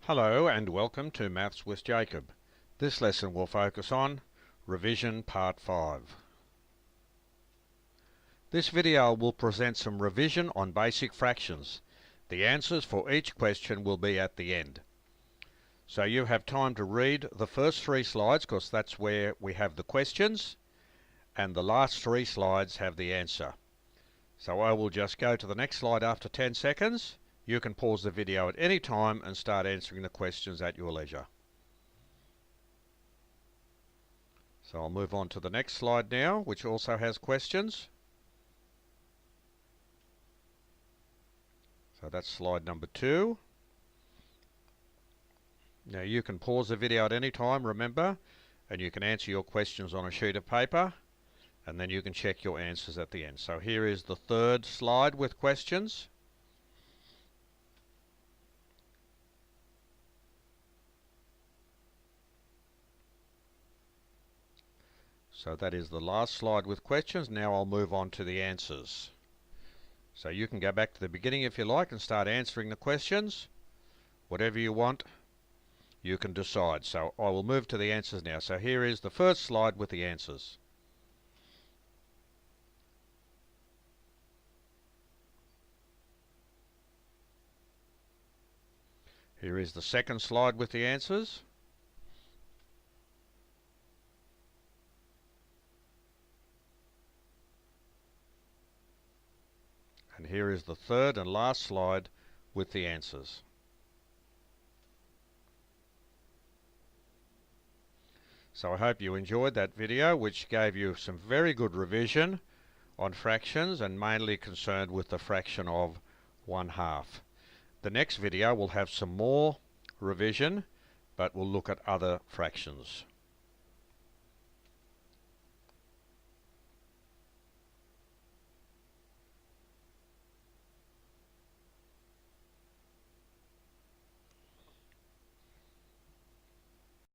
Hello and welcome to Maths with Jacob. This lesson will focus on Revision Part 5. This video will present some revision on basic fractions. The answers for each question will be at the end. So you have time to read the first 3 slides because that's where we have the questions, and the last 3 slides have the answer. So I will just go to the next slide after 10 seconds. You can pause the video at any time and start answering the questions at your leisure. So I'll move on to the next slide now, which also has questions. So that's slide number 2. Now you can pause the video at any time, remember, and you can answer your questions on a sheet of paper, and then you can check your answers at the end. So here is the 3rd slide with questions. So that is the last slide with questions. Now I'll move on to the answers. So you can go back to the beginning if you like and start answering the questions. Whatever you want, you can decide. So I will move to the answers now. So here is the first slide with the answers. Here is the second slide with the answers. And here is the third and last slide with the answers. So I hope you enjoyed that video, which gave you some very good revision on fractions and mainly concerned with the fraction of 1/2. The next video will have some more revision, but we'll look at other fractions.